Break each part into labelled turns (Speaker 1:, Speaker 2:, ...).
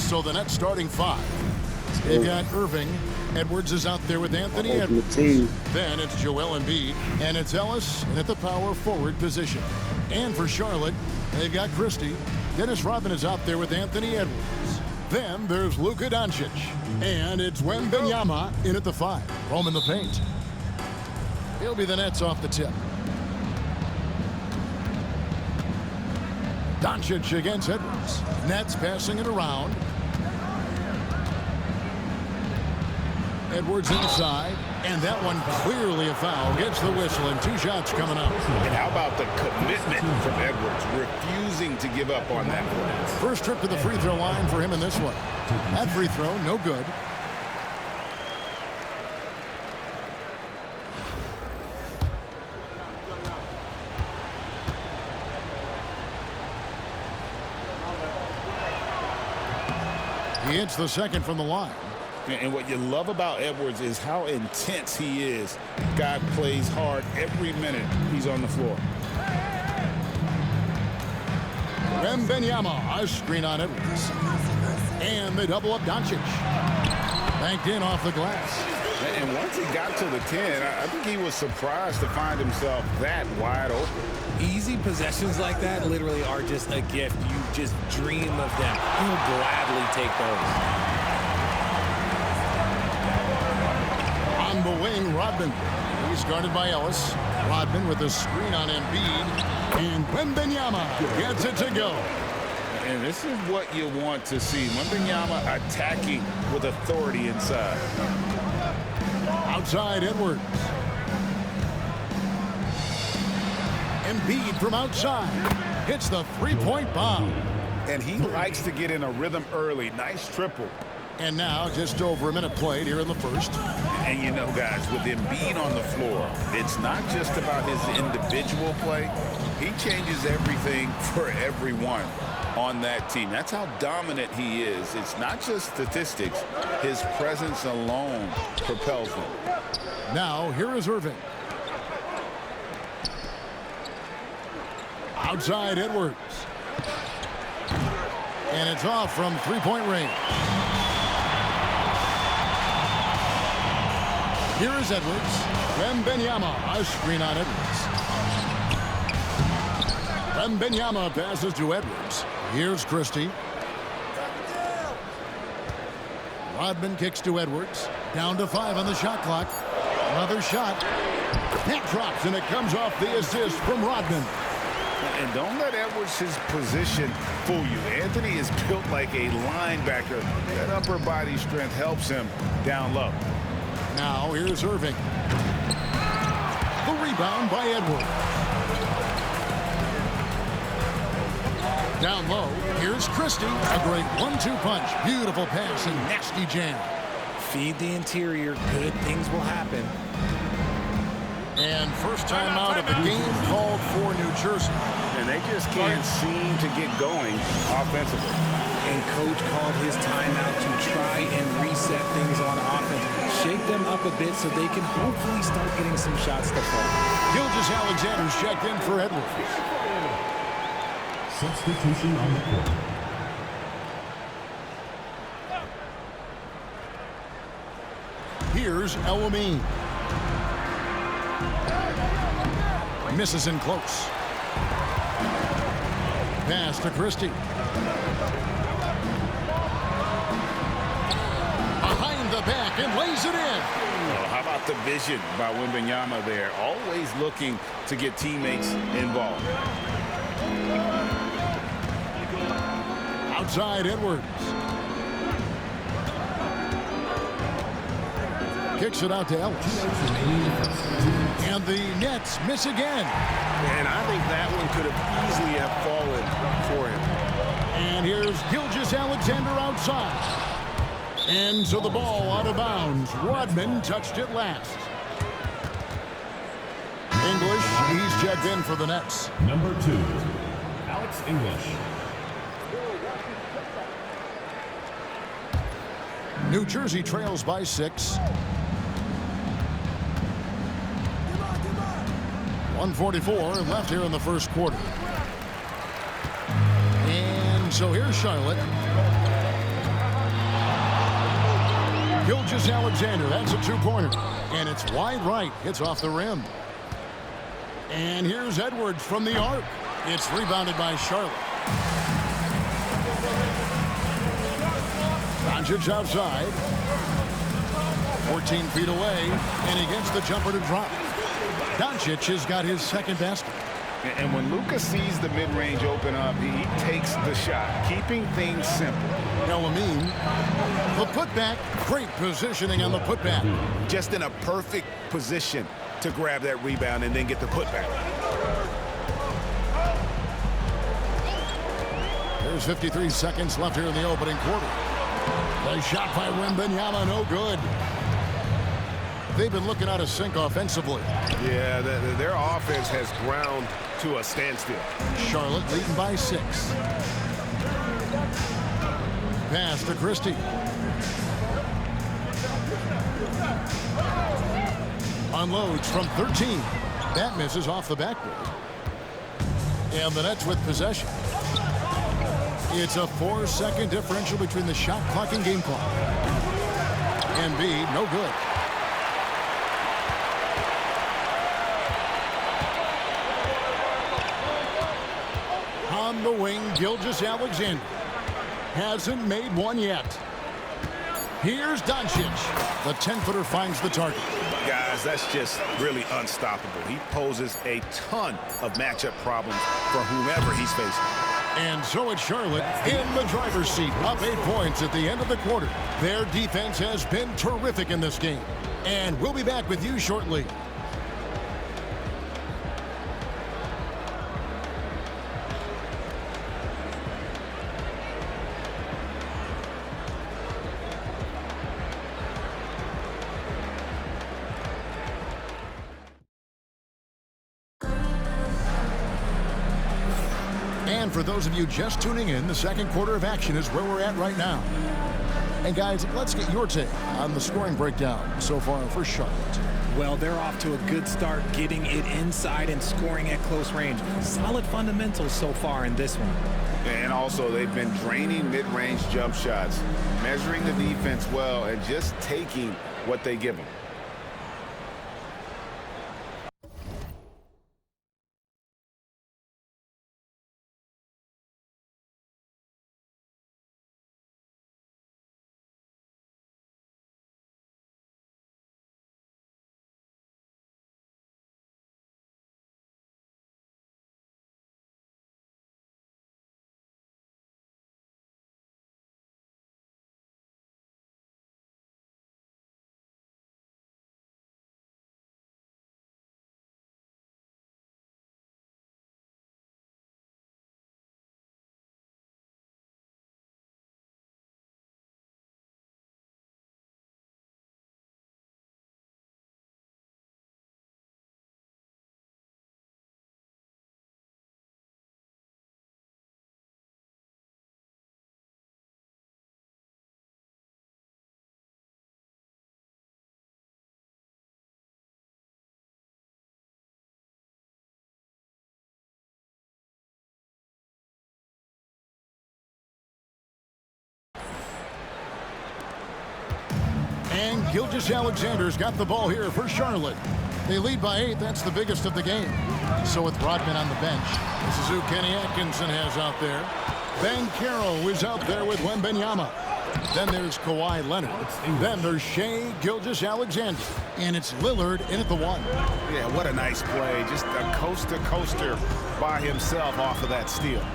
Speaker 1: So the Nets starting five. They've got Irving. Edwards is out there with Anthony Edwards. Then it's Joel Embiid, and it's Ellis at the power forward position. And for Charlotte, they've got Christie. Dennis Rodman is out there with Anthony Edwards. Then there's Luka Doncic. And it's Wembanyama in at the 5. Home in the paint. He'll be the Nets off the tip. Doncic against Edwards. Nets passing it around. Edwards inside, and that one clearly a foul. Gets the whistle, and 2 shots coming up.
Speaker 2: And how about the commitment from Edwards, refusing to give up on that one?
Speaker 1: First trip to the free throw line for him in this one. That free throw, no good. He hits the second from the line.
Speaker 2: And what you love about Edwards is how intense he is. God plays hard every minute he's on the floor.
Speaker 1: Wembanyama, a screen on Edwards. And they double up Doncic. Banked in off the glass.
Speaker 2: And once he got to the 10, I think he was surprised to find himself that wide open.
Speaker 3: Easy possessions like that literally are just a gift. You just dream of them. He'll gladly take those.
Speaker 1: On the wing, Rodman. He's guarded by Ellis. Rodman with a screen on Embiid. And Wembanyama gets it to go.
Speaker 2: And this is what you want to see. Wembanyama attacking with authority inside.
Speaker 1: Outside Edwards. Embiid from outside. Hits the three-point bomb.
Speaker 2: And he likes to get in a rhythm early. Nice triple.
Speaker 1: And now just over a minute played here in the first.
Speaker 2: And you know, guys, with Embiid on the floor, it's not just about his individual play. He changes everything for everyone on that team. That's how dominant he is. It's not just statistics. His presence alone propels them.
Speaker 1: Now, here is Irving. Outside Edwards. And it's off from three-point range. Here is Edwards. Wembanyama, a screen on Edwards. Wembanyama passes to Edwards. Here's Christie. Rodman kicks to Edwards. Down to 5 on the shot clock. Another shot. That drops, and it comes off the assist from Rodman.
Speaker 2: And don't let Edwards' position fool you. Anthony is built like a linebacker. That upper body strength helps him down low.
Speaker 1: Now here's Irving. The rebound by Edwards. Down low, here's Christie. A great 1-2 punch. Beautiful pass and nasty jam.
Speaker 3: Feed the interior. Good things will happen.
Speaker 1: And first time out of the game called for New Jersey.
Speaker 2: And they just can't seem to get going offensively.
Speaker 3: And coach called his timeout to try and reset things on offense. Shake them up a bit so they can hopefully start getting some shots to fall.
Speaker 1: Gilgeous-Alexander's checked in for Edwards.
Speaker 4: Substitution on the court.
Speaker 1: Here's El-Amin. Misses in close. Pass to Christie. Behind the back and lays it in.
Speaker 2: Well, how about the vision by Wembanyama there? Always looking to get teammates involved.
Speaker 1: Outside Edwards. Kicks it out to Ellis. And the Nets miss again.
Speaker 5: And I think that one could have easily have fallen for him.
Speaker 1: And here's Gilgeous-Alexander outside. And so the ball out of bounds. Rodman touched it last. English, he's checked in for the Nets.
Speaker 4: Number 2, Alex English.
Speaker 1: New Jersey trails by 6. 1:44 left here in the first quarter. And so here's Charlotte. Gilgeous-Alexander, that's a two-pointer. And it's wide right. It's off the rim. And here's Edwards from the arc. It's rebounded by Charlotte. Doncic outside. 14 feet away. And he gets the jumper to drop. Doncic has got his second basket.
Speaker 2: And when Luka sees the mid-range open up, he takes the shot, keeping things simple.
Speaker 1: El-Amin, the putback, great positioning on the putback.
Speaker 2: Just in a perfect position to grab that rebound and then get the putback.
Speaker 1: There's 53 seconds left here in the opening quarter. The shot by Wembanyama, no good. They've been looking out of sync offensively.
Speaker 5: Yeah, their offense has ground to a standstill.
Speaker 1: Charlotte leading by 6. Pass to Christie. Unloads from 13. That misses off the backboard. And the Nets with possession. It's a 4-second differential between the shot clock and game clock. Embiid, no good. On the wing, Gilgeous-Alexander. Hasn't made one yet. Here's Doncic. The 10-footer finds the target.
Speaker 2: Guys, that's just really unstoppable. He poses a ton of matchup problems for whomever he's facing.
Speaker 1: And so it's Charlotte in the driver's seat, up 8 points at the end of the quarter. Their defense has been terrific in this game. And we'll be back with you shortly. And for those of you just tuning in, the second quarter of action is where we're at right now. And guys, let's get your take on the scoring breakdown so far for Charlotte.
Speaker 3: Well, they're off to a good start getting it inside and scoring at close range. Solid fundamentals so far in this one.
Speaker 2: And also, they've been draining mid-range jump shots, measuring the defense well, and just taking what they give them.
Speaker 1: And Gilgeous-Alexander's got the ball here for Charlotte. They lead by 8. That's the biggest of the game. So with Rodman on the bench, this is who Kenny Atkinson has out there. Banchero is out there with Wembanyama. Then there's Kawhi Leonard. Then there's Shai Gilgeous-Alexander. And it's Lillard in at the 1.
Speaker 2: Yeah, what a nice play. Just a coast-to-coaster by himself off of that steal.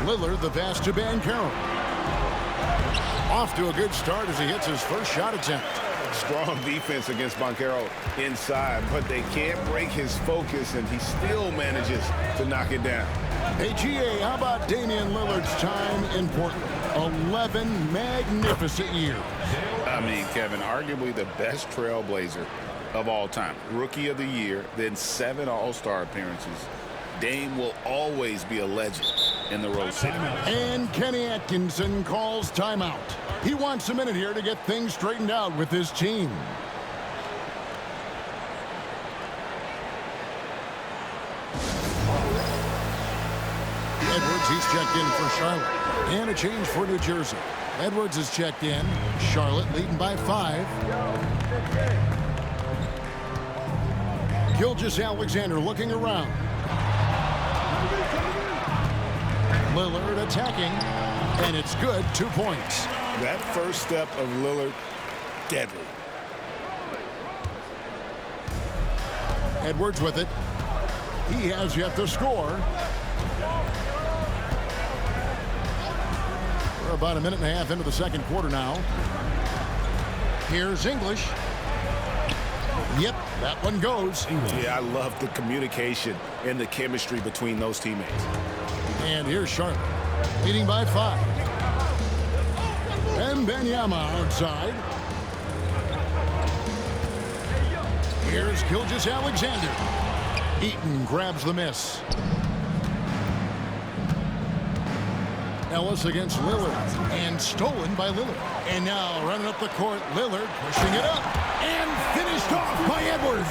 Speaker 1: Lillard the pass to Banchero. Off to a good start as he hits his first shot attempt.
Speaker 2: Strong defense against Banchero inside, but they can't break his focus, and he still manages to knock it down.
Speaker 1: Hey, GA, how about Damian Lillard's time in Portland? 11 magnificent years.
Speaker 2: I mean, Kevin, arguably the best trailblazer of all time. Rookie of the year, then 7 All-Star appearances. Dame will always be a legend in the Rose City.
Speaker 1: And Kenny Atkinson calls timeout. He wants a minute here to get things straightened out with his team. Edwards he's checked in for Charlotte. And a change for New Jersey. Edwards is checked in. Charlotte leading by 5. Gilgeous-Alexander looking around. Lillard attacking. And it's good. 2 points.
Speaker 2: That first step of Lillard, deadly.
Speaker 1: Edwards with it. He has yet to score. We're about a minute and a half into the second quarter now. Here's English. Yep, that one goes.
Speaker 2: Yeah, I love the communication and the chemistry between those teammates.
Speaker 1: And here's Charlotte, leading by 5. And Wembanyama outside. Here's Gilgeous-Alexander. Eaton grabs the miss. Ellis against Lillard. And stolen by Lillard. And now running up the court, Lillard pushing it up. And finished off by Edwards.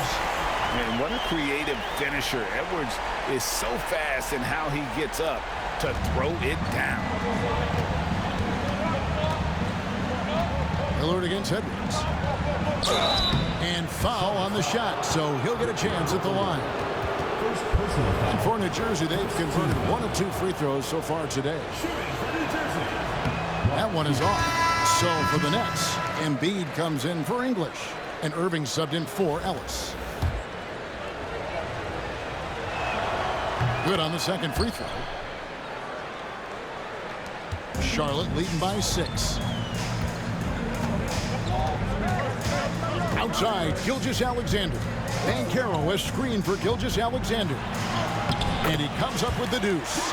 Speaker 2: Man, what a creative finisher. Edwards is so fast in how he gets up to throw it down.
Speaker 1: Lillard against Edwards. And foul on the shot, so he'll get a chance at the line. And for New Jersey, they've converted 1 of 2 free throws so far today. That one is off. So for the Nets, Embiid comes in for English, and Irving subbed in for Ellis. Good on the second free throw. Charlotte leading by 6. Outside, Gilgeous-Alexander. Banchero has screened for Gilgeous-Alexander. And he comes up with the deuce.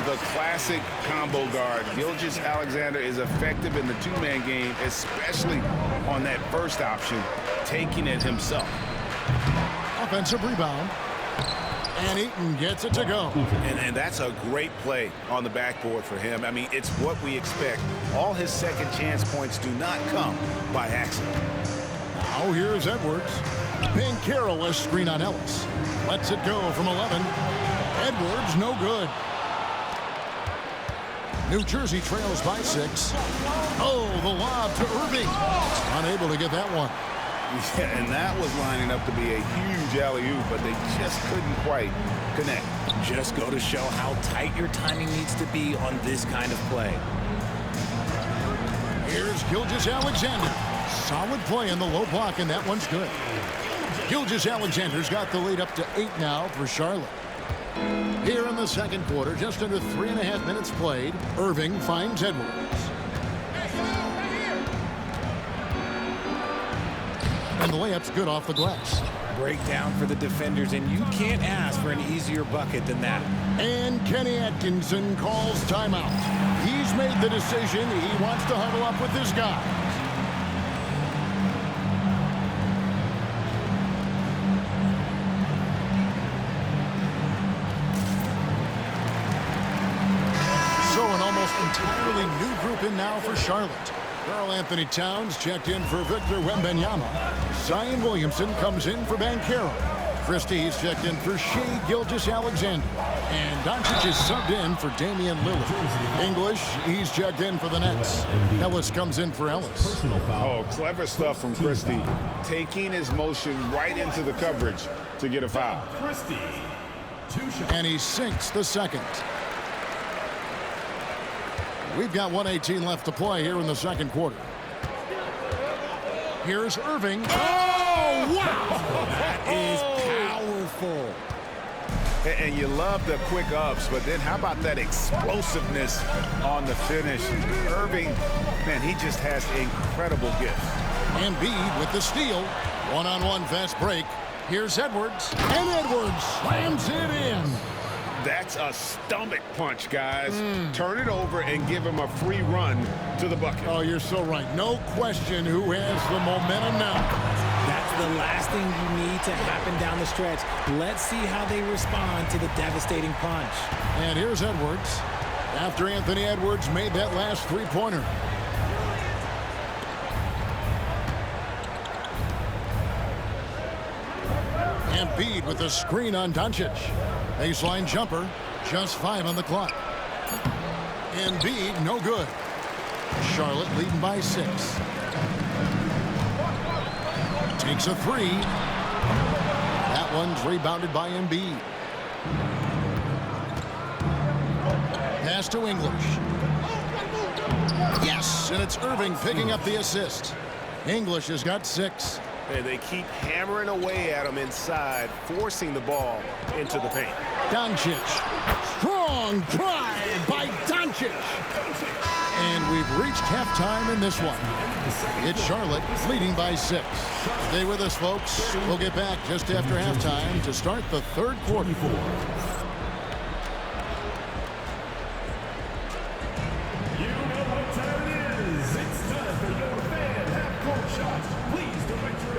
Speaker 2: The classic combo guard. Gilgeous-Alexander is effective in the two-man game, especially on that first option, taking it himself.
Speaker 1: Offensive rebound. And Eaton gets it to go.
Speaker 2: And that's a great play on the backboard for him. I mean, it's what we expect. All his second chance points do not come by accident.
Speaker 1: Now here's Edwards. Banchero has screen on Ellis. Lets it go from 11. Edwards, no good. New Jersey trails by 6. Oh, the lob to Irving. Unable to get that one.
Speaker 2: Yeah, and that was lining up to be a huge alley-oop, but they just couldn't quite connect.
Speaker 3: Just go to show how tight your timing needs to be on this kind of play.
Speaker 1: Here's Gilgeous-Alexander. Solid play in the low block, and that one's good. Gilgeous-Alexander's got the lead up to 8 now for Charlotte. Here in the second quarter, just under 3.5 minutes played, Irving finds Edwards. And the layup's good off the glass.
Speaker 3: Breakdown for the defenders, and you can't ask for an easier bucket than that.
Speaker 1: And Kenny Atkinson calls timeout. He's made the decision. He wants to huddle up with his guys. So an almost entirely new group in now for Charlotte. Karl-Anthony Towns checked in for Victor Wembanyama. Zion Williamson comes in for Banchero. Christie's checked in for Shai Gilgeous-Alexander. And Doncic is subbed in for Damian Lillard. English, he's checked in for the Nets. Ellis comes in for Ellis.
Speaker 2: Oh, clever stuff from Christie. Taking his motion right into the coverage to get a foul.
Speaker 1: And he sinks the second. We've got 1:18 left to play here in the second quarter. Here's Irving. Oh, wow!
Speaker 3: That is powerful.
Speaker 2: And you love the quick ups, but then how about that explosiveness on the finish? Irving, man, he just has incredible gifts.
Speaker 1: Embiid with the steal. One-on-one fast break. Here's Edwards. And Edwards slams it in.
Speaker 2: That's a stomach punch, guys. Turn it over and give him a free run to the bucket.
Speaker 1: Oh, you're so right. No question who has the momentum now.
Speaker 3: That's the last thing you need to happen down the stretch. Let's see how they respond to the devastating punch.
Speaker 1: And here's Edwards. After Anthony Edwards made that last three-pointer. Embiid with the screen on Doncic. Baseline jumper, just 5 on the clock. Embiid, no good. Charlotte leading by 6. Takes a 3. That one's rebounded by Embiid. Pass to English. Yes, and it's Irving picking up the assist. English has got 6.
Speaker 5: And they keep hammering away at him inside, forcing the ball into the paint.
Speaker 1: Doncic. Strong drive by Doncic. And we've reached halftime in this one. It's Charlotte leading by 6. Stay with us, folks. We'll get back just after halftime to start the third quarter.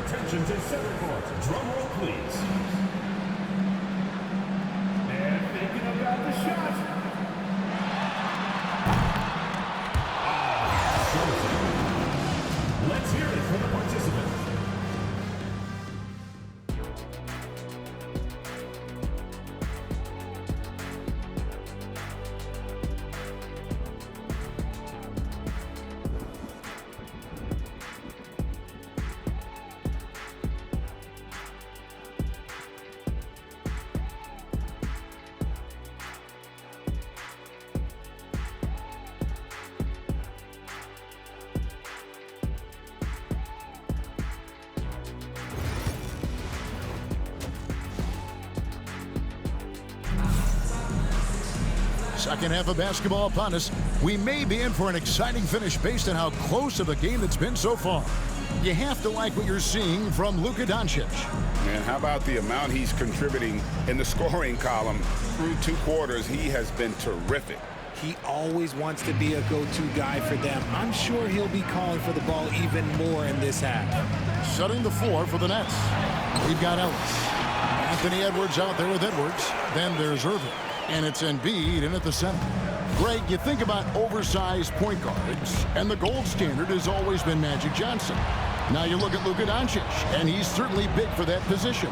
Speaker 4: Attention to center court. Drum roll, please. And thinking about the shot. Let's hear it for the participants.
Speaker 1: Second half of basketball upon us. We may be in for an exciting finish based on how close of a game it's been so far. You have to like what you're seeing from Luka Doncic.
Speaker 2: Man, how about the amount he's contributing in the scoring column through 2 quarters? He has been terrific.
Speaker 3: He always wants to be a go-to guy for them. I'm sure he'll be calling for the ball even more in this half.
Speaker 1: Shutting the floor for the Nets. We've got Ellis. Anthony Edwards out there with Edwards. Then there's Irving. And it's Embiid in at the center. Greg, you think about oversized point guards, and the gold standard has always been Magic Johnson. Now you look at Luka Doncic, and he's certainly big for that position.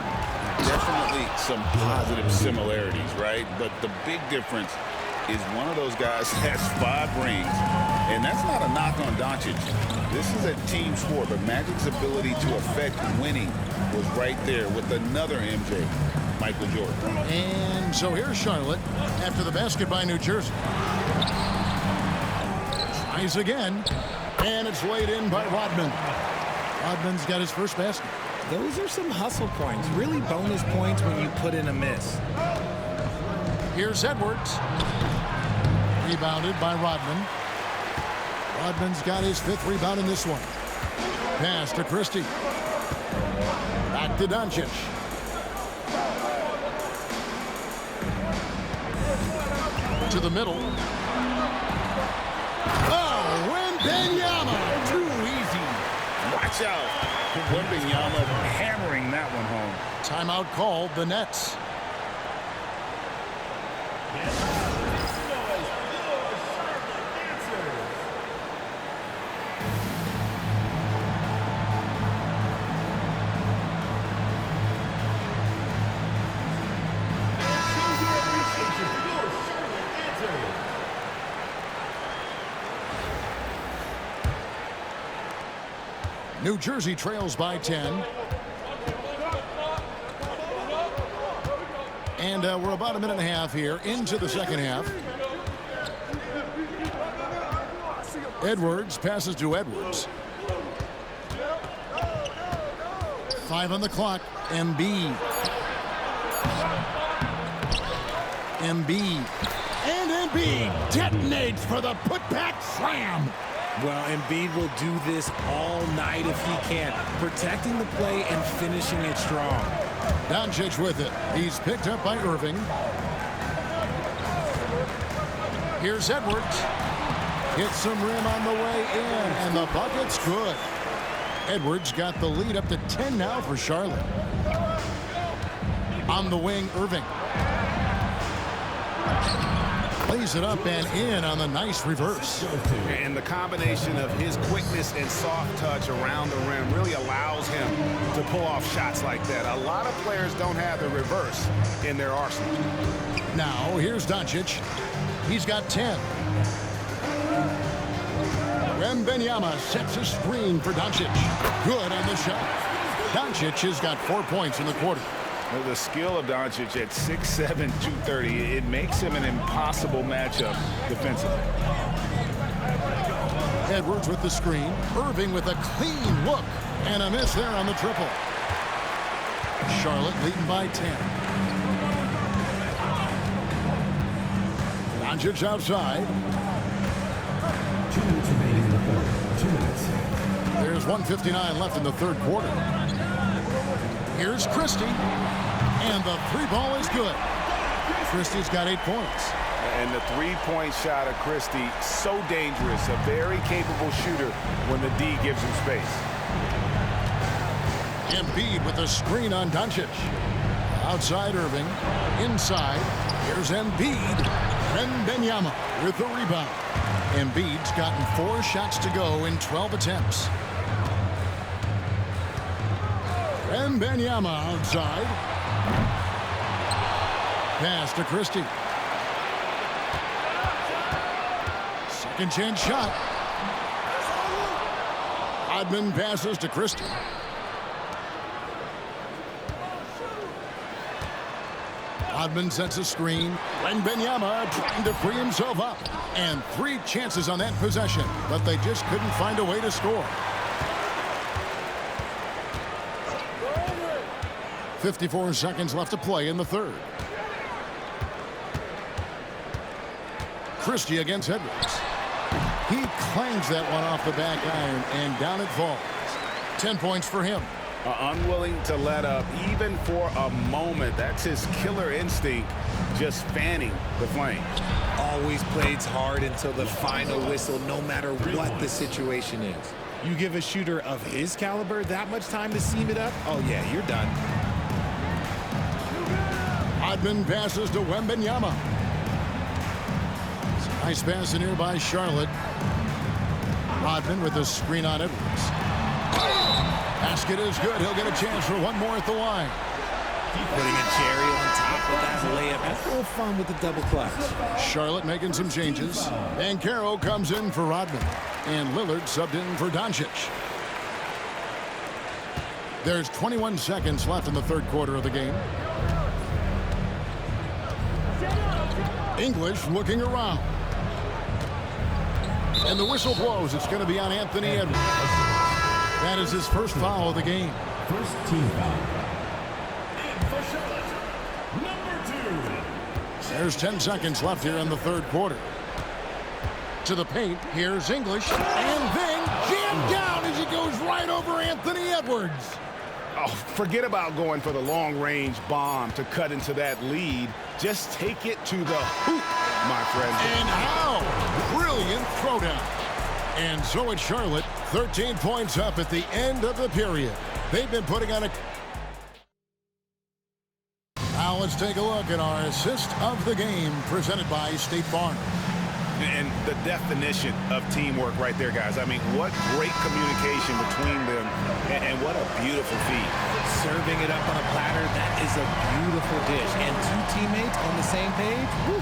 Speaker 2: Definitely some positive similarities, right? But the big difference is one of those guys has 5 rings, and that's not a knock on Doncic. This is a team sport, but Magic's ability to affect winning was right there with another MJ, Michael Jordan.
Speaker 1: And so here's Charlotte after the basket by New Jersey. Tries again, and it's laid in by Rodman. Rodman's got his first basket.
Speaker 3: Those are some hustle points, really bonus points when you put in a miss.
Speaker 1: Here's Edwards. Rebounded by Rodman. Rodman's got his 5th rebound in this one. Pass to Christie. Back to Doncic. To the middle. Oh, Wembanyama. Too easy.
Speaker 2: Watch out. Wembanyama hammering that one home.
Speaker 1: Timeout called the Nets. New Jersey trails by 10. And we're about a minute and a half here into the second half. Edwards passes to Edwards. 5 on the clock. Embiid. Embiid. And Embiid detonates for the putback slam.
Speaker 3: Well, Embiid will do this all night if he can, protecting the play and finishing it strong.
Speaker 1: Doncic with it. He's picked up by Irving. Here's Edwards. Hits some rim on the way in, and the bucket's good. Edwards got the lead up to 10 now for Charlotte. On the wing, Irving. Plays it up and in on the nice reverse.
Speaker 5: And the combination of his quickness and soft touch around the rim really allows him to pull off shots like that. A lot of players don't have the reverse in their arsenal.
Speaker 1: Now, here's Doncic. He's got 10. Wembanyama sets a screen for Doncic. Good on the shot. Doncic has got 4 points in the quarter.
Speaker 2: Well, the skill of Doncic at 6'7", 230, it makes him an impossible matchup defensively.
Speaker 1: Edwards with the screen. Irving with a clean look. And a miss there on the triple. Charlotte leading by 10. Doncic outside.
Speaker 4: 2 minutes remaining in the quarter. 2 minutes.
Speaker 1: There's 1:59 left in the third quarter. Here's Christie. And the three ball is good. Christie's got 8 points.
Speaker 5: And the three-point shot of Christie, so dangerous. A very capable shooter when the D gives him space.
Speaker 1: Embiid with a screen on Doncic. Outside Irving. Inside. Here's Embiid. Wembanyama with the rebound. Embiid's gotten 4 shots to go in 12 attempts. Wembanyama outside. Pass to Christie. Second chance shot. Rodman passes to Christie. Rodman sets a screen. Wembanyama trying to free himself up. And 3 chances on that possession, but they just couldn't find a way to score. 54 seconds left to play in the third. Christie against Edwards. He clangs that one off the back iron, and down it falls. 10 points for him.
Speaker 2: Unwilling to let up even for a moment. That's his killer instinct, just fanning the flame.
Speaker 3: Always plays hard until the final whistle, no matter what the situation is. You give a shooter of his caliber that much time to seam it up, oh yeah, you're done.
Speaker 1: Rodman passes to Wembanyama. Nice pass in here by Charlotte. Rodman with a screen on Edwards. Basket is good. He'll get a chance for one more at the line.
Speaker 3: Putting a cherry on top of that layup. That's a little fun with the double clutch.
Speaker 1: Charlotte making some changes. Banchero comes in for Rodman. And Lillard subbed in for Doncic. There's 21 seconds left in the third quarter of the game. English looking around. And the whistle blows. It's going to be on Anthony Edwards. That is his first foul of the game.
Speaker 4: First team foul. And for Charlotte, number 2.
Speaker 1: There's 10 seconds left here in the third quarter. To the paint. Here's English. And then jammed down as he goes right over Anthony Edwards.
Speaker 5: Oh, forget about going for the long-range bomb to cut into that lead. Just take it to the hoop, my friend.
Speaker 1: And how? Brilliant throwdown. And so it's Charlotte, 13 points up at the end of the period. They've been putting on a... Now let's take a look at our assist of the game presented by State Farm.
Speaker 5: And the definition of teamwork right there, guys. I mean, what great communication between them, and what a beautiful feed.
Speaker 3: Serving it up on a platter, that is a beautiful dish. And 2 teammates on the same page, woo.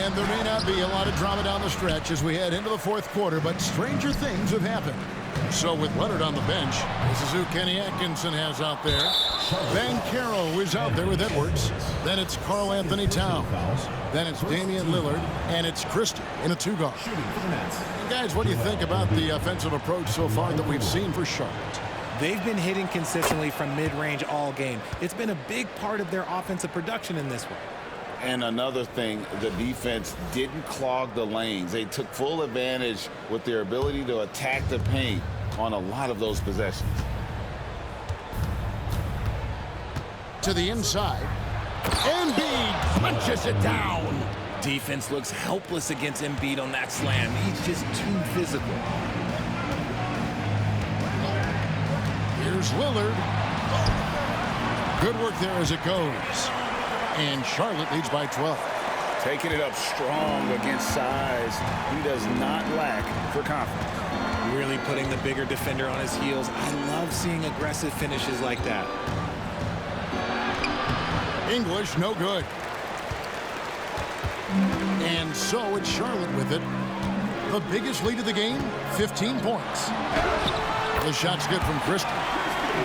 Speaker 1: And there may not be a lot of drama down the stretch as we head into the fourth quarter, but stranger things have happened. So with Leonard on the bench, this is who Kenny Atkinson has out there. Banchero is out there with Edwards. Then it's Karl Anthony Towns. Then it's Damian Lillard. And it's Christie in a 2-guard. And guys, what do you think about the offensive approach so far that we've seen for Charlotte?
Speaker 3: They've been hitting consistently from mid-range all game. It's been a big part of their offensive production in this one.
Speaker 2: And another thing, the defense didn't clog the lanes. They took full advantage with their ability to attack the paint on a lot of those possessions.
Speaker 1: To the inside. Embiid punches it down.
Speaker 3: Defense looks helpless against Embiid on that slam. He's just too physical.
Speaker 1: Here's Lillard. Good work there as it goes. And Charlotte leads by 12.
Speaker 2: Taking it up strong against size. He does not lack for confidence.
Speaker 3: Really putting the bigger defender on his heels. I love seeing aggressive finishes like that.
Speaker 1: English, no good. And so it's Charlotte with it. The biggest lead of the game, 15 points. The shot's good from Christie.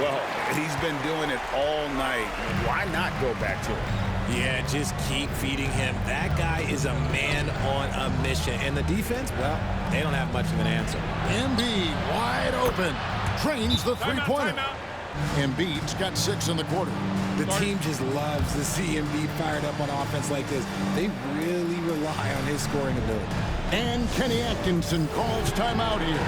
Speaker 2: Well, he's been doing it all night. Why not go back to him?
Speaker 3: Yeah, just keep feeding him. That guy is a man on a mission. And the defense, well, they don't have much of an answer.
Speaker 1: Embiid wide open. Drains the three-pointer. Embiid's got 6 in the quarter.
Speaker 3: The team just loves to see Embiid fired up on offense like this. They really rely on his scoring ability.
Speaker 1: And Kenny Atkinson calls timeout here.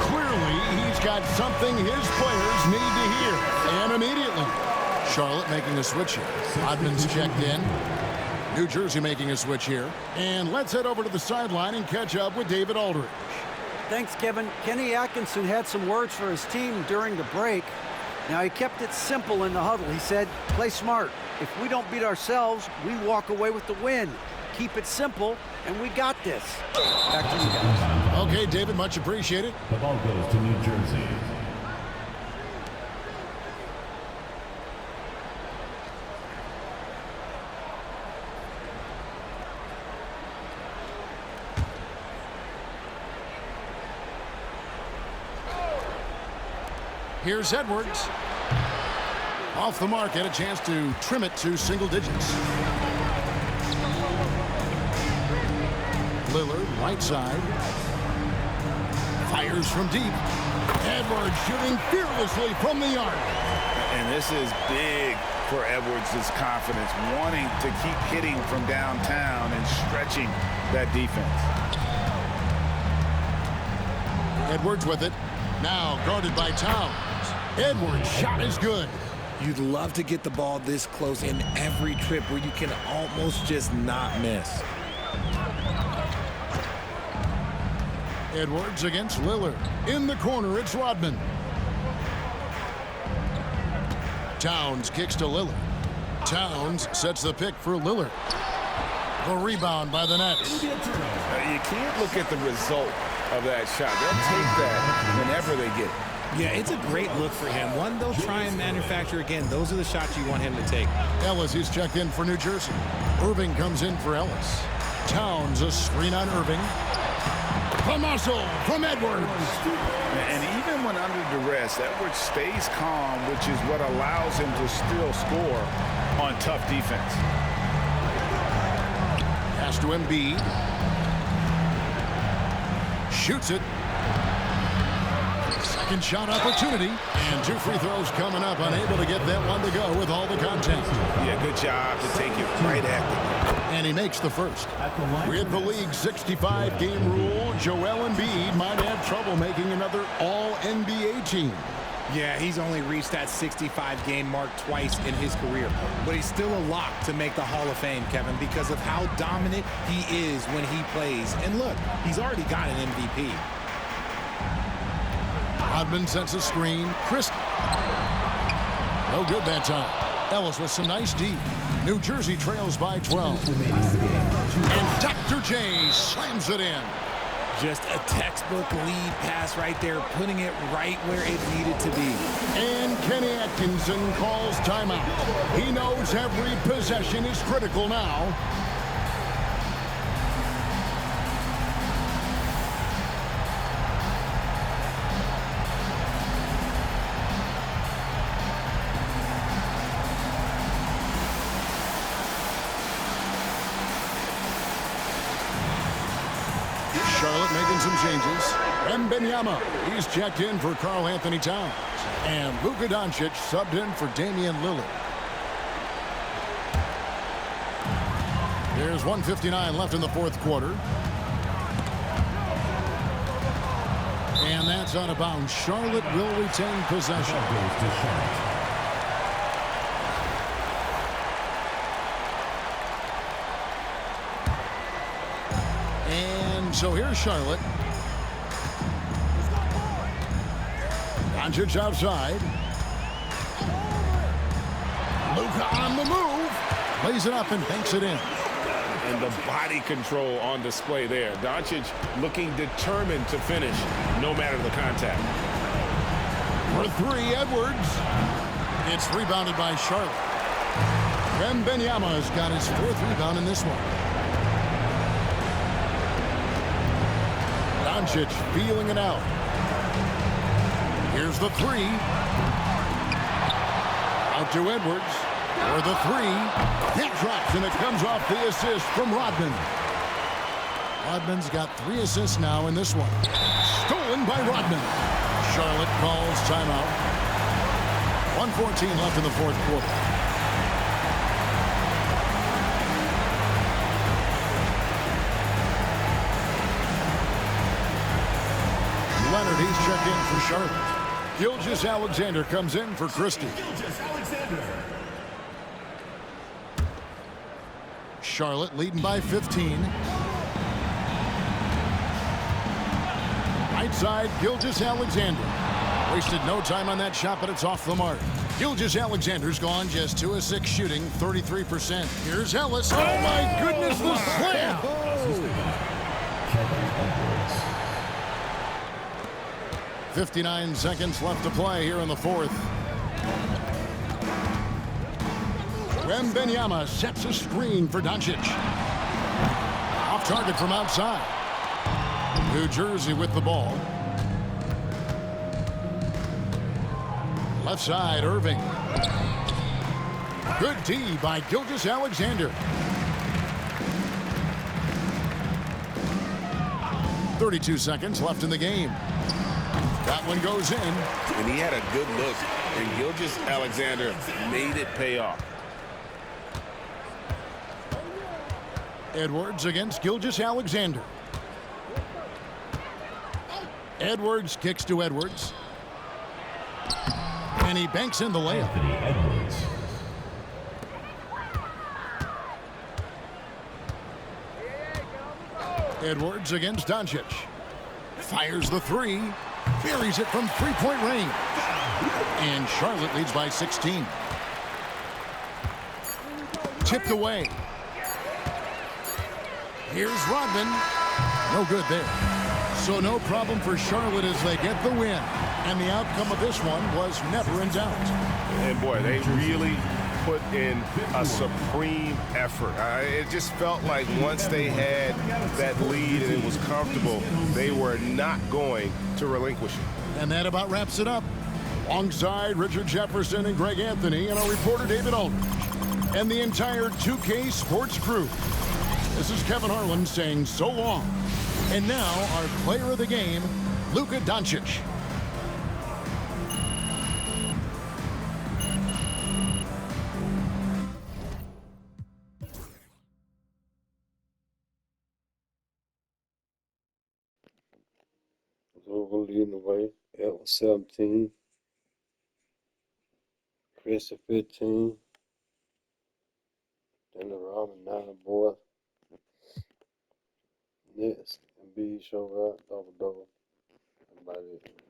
Speaker 1: Clearly, he's got something his players need to hear. And immediately. Charlotte making a switch here. Rodman's checked in. New Jersey making a switch here. And let's head over to the sideline and catch up with David Aldridge.
Speaker 6: Thanks, Kevin. Kenny Atkinson had some words for his team during the break. Now, he kept it simple in the huddle. He said, play smart. If we don't beat ourselves, we walk away with the win. Keep it simple, and we got this. Back to you guys.
Speaker 1: Okay, David, much appreciated.
Speaker 4: The ball goes to New Jersey.
Speaker 1: Here's Edwards. Off the mark, had a chance to trim it to single digits. Lillard, right side. Fires from deep. Edwards shooting fearlessly from the arc.
Speaker 2: And this is big for Edwards' confidence, wanting to keep hitting from downtown and stretching that defense.
Speaker 1: Edwards with it. Now guarded by Towns. Edwards' shot is good.
Speaker 3: You'd love to get the ball this close in every trip where you can almost just not miss.
Speaker 1: Edwards against Lillard. In the corner, it's Rodman. Towns kicks to Lillard. Towns sets the pick for Lillard. The rebound by the Nets.
Speaker 2: You can't look at the result of that shot. They'll take that whenever they get it.
Speaker 3: Yeah, it's a great look for him. One they'll try and manufacture again. Those are the shots you want him to take.
Speaker 1: Ellis is checked in for New Jersey. Irving comes in for Ellis. Towns a screen on Irving. The muscle from Edwards.
Speaker 2: And even when under duress, Edwards stays calm, which is what allows him to still score on tough defense.
Speaker 1: Pass to Embiid. Shoots it. Second shot opportunity. And 2 free throws coming up. Unable to get that one to go with all the contact.
Speaker 2: Yeah, good job to take it right at them.
Speaker 1: And he makes the first. With the league's 65-game rule, Joel Embiid might have trouble making another All-NBA team.
Speaker 3: Yeah, he's only reached that 65-game mark twice in his career. But he's still a lock to make the Hall of Fame, Kevin, because of how dominant he is when he plays. And look, he's already got an MVP.
Speaker 1: Rodman sets a screen. Christie. No good that time. Ellis with some nice D. New Jersey trails by 12. And Dr. J slams it in.
Speaker 3: Just a textbook lead pass right there, putting it right where it needed to be.
Speaker 1: And Kenny Atkinson calls timeout. He knows every possession is critical now. Charlotte making some changes. Wembanyama, he's checked in for Karl Anthony Towns. And Luka Doncic subbed in for Damian Lillard. There's 1:59 left in the fourth quarter. And that's out of bounds. Charlotte will retain possession.
Speaker 4: Goes to Charlotte.
Speaker 1: So here's Charlotte. Doncic outside. Luka on the move. Plays it up and banks it in.
Speaker 5: And the body control on display there. Doncic looking determined to finish no matter the contact.
Speaker 1: For 3, Edwards. It's rebounded by Charlotte. Wembanyama has got his 4th rebound in this one. Doncic feeling it out. Here's the three. Out to Edwards for the three. That drops, and it comes off the assist from Rodman. Rodman's got 3 assists now in this one. Stolen by Rodman. Charlotte calls timeout. 1:14 left in the fourth quarter. Leonard, he's checked in for Charlotte. Gilgeous-Alexander comes in for Christie. Charlotte leading by 15. Right side, Gilgeous-Alexander. Wasted no time on that shot, but it's off the mark. Gilgeous-Alexander's gone just 2 of 6 shooting, 33%. Here's Ellis. Oh my goodness, the slam! 59 seconds left to play here in the fourth. Wembanyama sets a screen for Doncic. Off target from outside. New Jersey with the ball. Left side, Irving. Good D by Gilgeous-Alexander. 32 seconds left in the game. That one goes in.
Speaker 2: And he had a good look, and Gilgeous-Alexander made it pay off.
Speaker 1: Edwards against Gilgeous-Alexander. Edwards kicks to Edwards. And he banks in the layup. Edwards against Doncic. Fires the three. Buries it from three-point range. And Charlotte leads by 16. Tipped away. Here's Rodman. No good there. So no problem for Charlotte as they get the win. And the outcome of this one was never in doubt.
Speaker 5: And boy, they really put in a supreme effort. It just felt like once they had that lead and it was comfortable, they were not going to relinquish it.
Speaker 1: And that about wraps it up. Alongside Richard Jefferson and Greg Anthony and our reporter David Aldridge and the entire 2K Sports crew. This is Kevin Harlan saying so long. And now our player of the game, Luka Doncic.
Speaker 7: Over leading the way. Elton 17. Chris at 15. Then the Robin 9 boy. Next, Embiid show out double-double. That's about it.